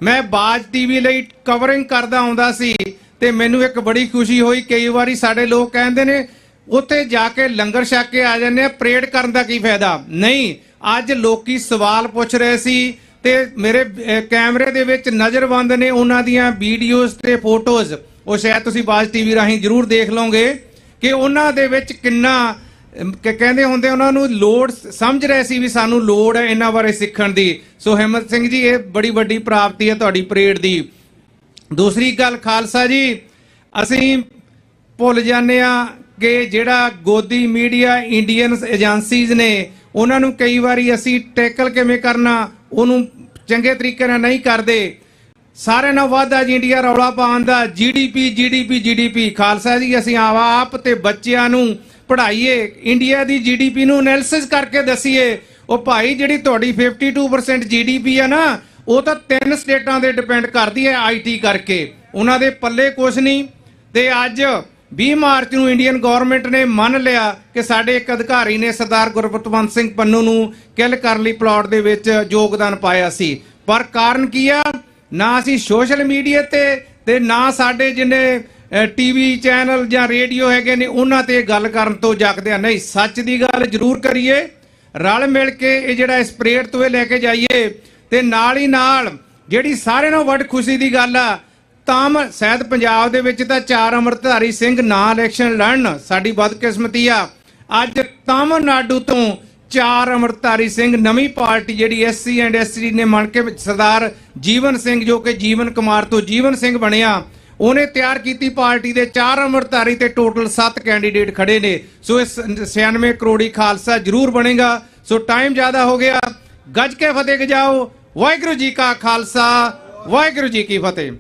मैं बाज टीवी ਲਈ ਕਵਰਿੰਗ ਕਰਦਾ ਆਉਂਦਾ ਸੀ ਤੇ ਮੈਨੂੰ ਇੱਕ ਬੜੀ ਖੁਸ਼ੀ ਹੋਈ। ਕਈ ਵਾਰੀ ਸਾਡੇ ਲੋਕ ਕਹਿੰਦੇ ਨੇ ਉੱਥੇ ਜਾ ਕੇ ਲੰਗਰ ਛਕ ਕੇ ਆ ਜਾਂਦੇ ਆ, ਪਰੇਡ ਕਰਨ ਦਾ ਕੀ ਫਾਇਦਾ। ਨਹੀਂ, ਅੱਜ ਲੋਕੀ ਸਵਾਲ ਪੁੱਛ ਰਹੇ ਸੀ ਤੇ ਮੇਰੇ ਕੈਮਰੇ ਦੇ ਵਿੱਚ ਨਜ਼ਰਬੰਦ ਨੇ ਉਹਨਾਂ ਦੀਆਂ ਵੀਡੀਓਜ਼ ਤੇ ਫੋਟੋਜ਼। ਉਹ ਸ਼ਾਇਦ ਤੁਸੀਂ ਬਾਜ ਟੀਵੀ ਰਾਹੀਂ ਜ਼ਰੂਰ ਦੇਖ ਲਓਗੇ ਕਿ ਉਹਨਾਂ ਦੇ ਵਿੱਚ ਕਿੰਨਾ ਕਹਿੰਦੇ ਹੁੰਦੇ ਉਹਨਾਂ ਨੂੰ ਲੋੜ ਸਮਝ ਰਹੇ ਸੀ ਵੀ ਸਾਨੂੰ ਲੋੜ ਹੈ ਇਹਨਾਂ ਬਾਰੇ ਸਿੱਖਣ ਦੀ। ਸੋ ਹਿੰਮਤ ਸਿੰਘ ਜੀ, ਇਹ ਬੜੀ ਵੱਡੀ ਪ੍ਰਾਪਤੀ ਹੈ ਤੁਹਾਡੀ ਪਰੇਡ ਦੀ। दूसरी गल खालसा जी, असी भुल जाने कि जिहड़ा गोदी मीडिया इंडियन एजेंसीज ने उन्होंने कई बारी असी टैकल किवें करना उन्होंने चंगे तरीके नाल नहीं करते। सारे नाल वध अज इंडिया रौला पाउण दा GDP GDP GDP। खालसा जी, असी आप ते बच्चिआं नूं पढ़ाइए, इंडिया दी GDP नूं एनालिसिस करके दसीए। ਉਹ ਭਾਈ ਜਿਹੜੀ ਤੁਹਾਡੀ 52% GDP ਆ ਨਾ, ਉਹ ਤਾਂ 3 ਸਟੇਟਾਂ ਦੇ ਡਿਪੈਂਡ ਕਰਦੀ ਹੈ IT ਕਰਕੇ। ਉਹਨਾਂ ਦੇ ਪੱਲੇ ਕੁਛ ਨਹੀਂ। ਤੇ ਅੱਜ 20 ਮਾਰਚ ਨੂੰ ਇੰਡੀਅਨ ਗਵਰਨਮੈਂਟ ਨੇ ਮੰਨ ਲਿਆ ਕਿ ਸਾਡੇ ਇੱਕ ਅਧਿਕਾਰੀ ਨੇ ਸਰਦਾਰ ਗੁਰਪਤਵੰਤ ਸਿੰਘ ਪੰਨੂ ਨੂੰ ਕਿਲ ਕਰਨ ਲਈ ਪਲਾਟ ਦੇ ਵਿੱਚ ਯੋਗਦਾਨ ਪਾਇਆ ਸੀ। ਪਰ ਕਾਰਨ ਕੀ ਆ? ਨਾ ਅਸੀਂ ਸੋਸ਼ਲ ਮੀਡੀਆ ਤੇ ਨਾ ਸਾਡੇ ਜਿੰਨੇ TV ਚੈਨਲ ਜਾਂ ਰੇਡੀਓ ਹੈਗੇ ਨੇ ਉਹਨਾਂ ਤੇ ਗੱਲ ਕਰਨ ਤੋਂ ਜਗਦੇ ਆ। ਨਹੀਂ, ਸੱਚ ਦੀ ਗੱਲ ਜ਼ਰੂਰ ਕਰੀਏ, ਰਲ ਮਿਲ ਕੇ ਇਹ ਜਿਹੜਾ ਇਸ ਪਰੇਡ ਤੋਂ ਇਹ ਲੈ ਕੇ ਜਾਈਏ। ਤੇ ਨਾਲ ਹੀ ਨਾਲ ਜਿਹੜੀ ਸਾਰਿਆਂ ਨਾਲੋਂ ਵੱਡ ਖੁਸ਼ੀ ਦੀ ਗੱਲ ਆ, ਤਾਂ ਸ਼ਾਇਦ ਪੰਜਾਬ ਦੇ ਵਿੱਚ ਤਾਂ 4 ਅੰਮ੍ਰਿਤਧਾਰੀ ਸਿੰਘ ਨਾ ਇਲੈਕਸ਼ਨ ਲੜਨ, ਸਾਡੀ ਬਦਕਿਸਮਤੀ ਆ। ਅੱਜ ਤਾਮਿਲਨਾਡੂ ਤੋਂ 4 ਅੰਮ੍ਰਿਤਧਾਰੀ ਸਿੰਘ ਨਵੀਂ ਪਾਰਟੀ ਜਿਹੜੀ SC ਐਂਡ ST ਨੇ ਮੰਨ ਕੇ ਸਰਦਾਰ ਜੀਵਨ ਸਿੰਘ, ਜੋ ਕਿ ਜੀਵਨ ਕੁਮਾਰ ਤੋਂ ਜੀਵਨ ਸਿੰਘ ਬਣਿਆ, ਉਹਨੇ ਤਿਆਰ ਕੀਤੀ ਪਾਰਟੀ ਦੇ 4 ਅੰਮ੍ਰਿਤਧਾਰੀ ਤੇ ਟੋਟਲ 7 ਕੈਂਡੀਡੇਟ ਖੜੇ ਨੇ। ਸੋ ਇਸ 96 ਕਰੋੜੀ ਖਾਲਸਾ ਜ਼ਰੂਰ ਬਣੇਗਾ। ਸੋ ਟਾਈਮ ਜ਼ਿਆਦਾ ਹੋ ਗਿਆ, ਗੱਜ ਕੇ ਫਤਿਹ ਗਜਾਓ। ਵਾਹਿਗੁਰੂ ਜੀ ਕਾ ਖਾਲਸਾ, ਵਾਹਿਗੁਰੂ ਜੀ ਕੀ ਫਤਿਹ।